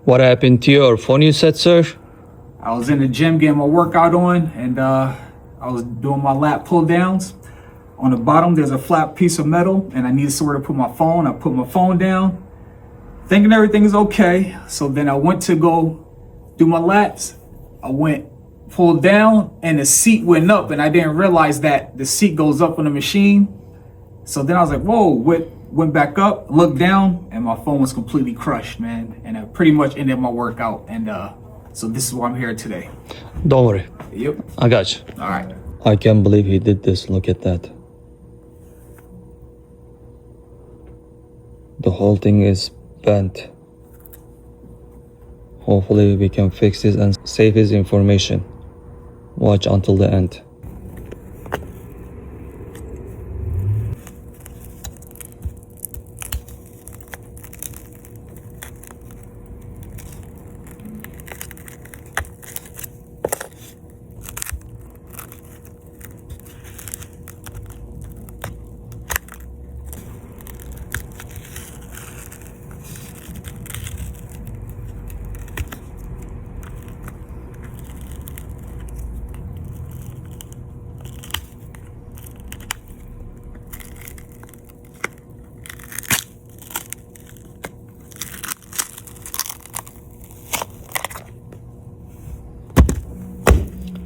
What happened to your phone, you said, sir? I was in the gym getting my workout on, and I was doing my lat pull downs. On the bottom, there's a flat piece of metal, and I needed somewhere to put my phone. I put my phone down, thinking everything is okay. So then I went to go do my lats. I went pulled down, and the seat went up, and I didn't realize that the seat goes up on the machine. So then I was like, whoa, went back up, looked down, and my phone was completely crushed, man. And I pretty much ended my workout. And so this is why I'm here today. Don't worry. Yep. I got you. All right. I can't believe he did this. Look at that. The whole thing is bent. Hopefully we can fix this and save his information. Watch until the end.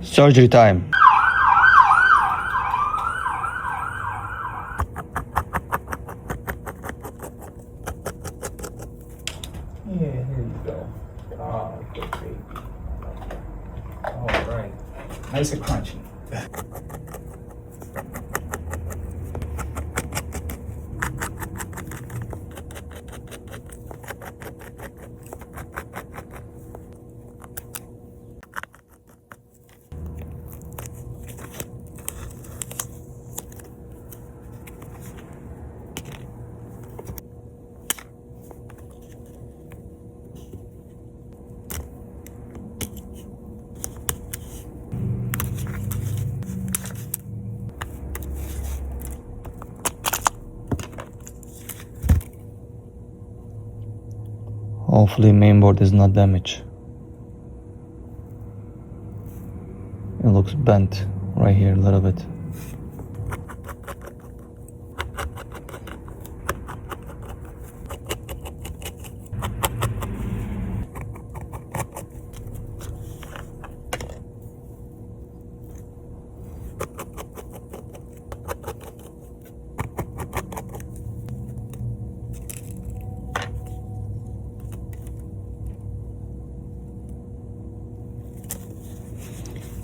Surgery time. Yeah, here you go. Oh, good baby. All right. Nice and crunchy. Hopefully mainboard is not damaged. It looks bent right here a little bit.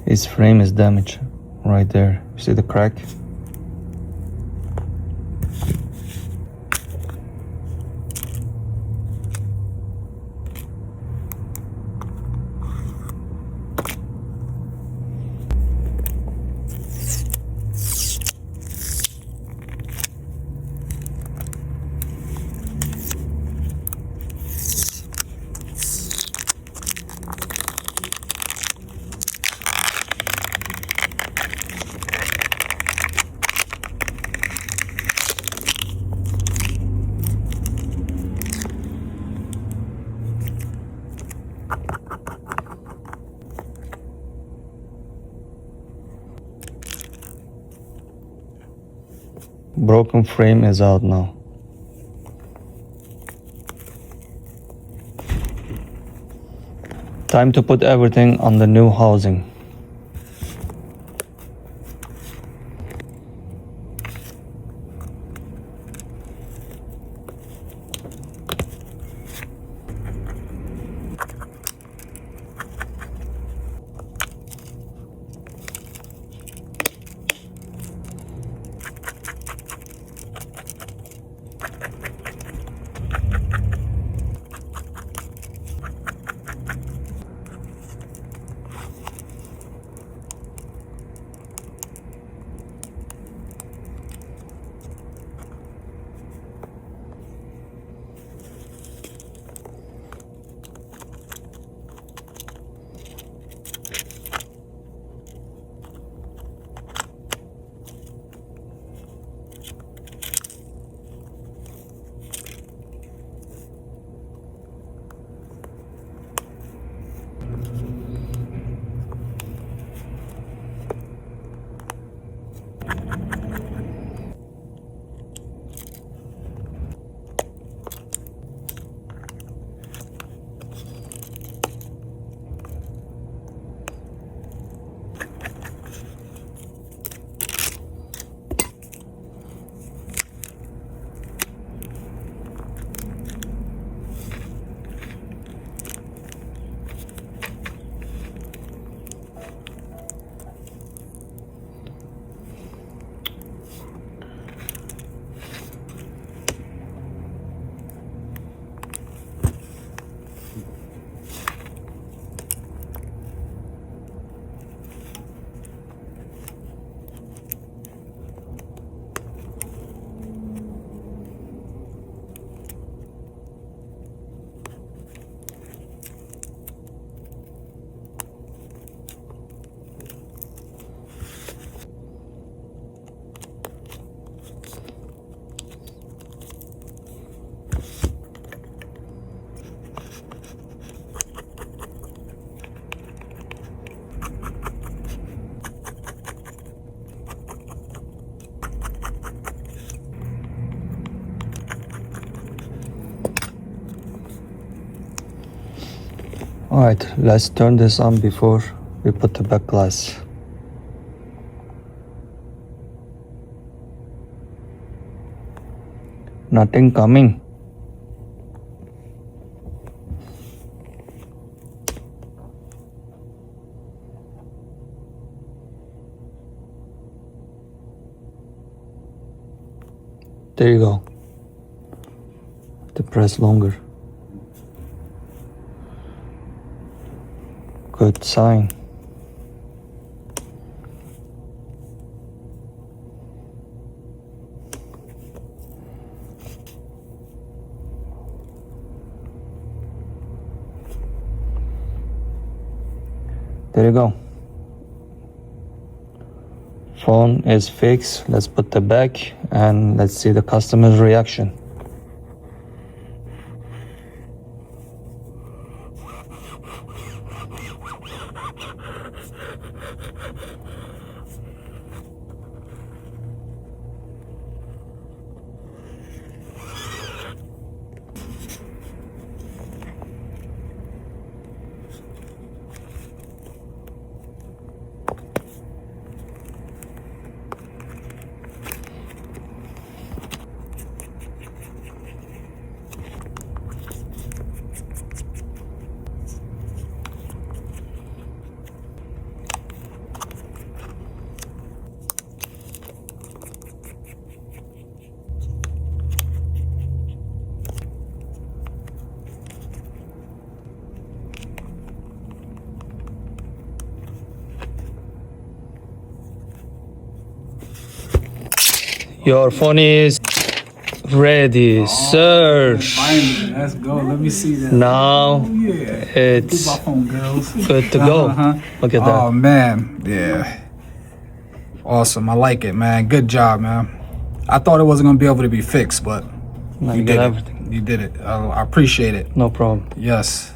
His frame is damaged right there. You see the crack? Broken frame is out now. Time to put everything on the new housing. Alright, let's turn this on before we put the back glass. Nothing coming. There you go. Have to press longer. Good sign. There you go. Phone is fixed. Let's put the back and let's see the customer's reaction. Your phone is ready, sir. Finally, let's go. Let me see that. Now Yeah. it's My phone, girls. good to go. Look at that. Oh man, yeah. Awesome. I like it, man. Good job, man. I thought it wasn't gonna be able to be fixed, but Now you you did got it. everything. You did it. I appreciate it. No problem. Yes.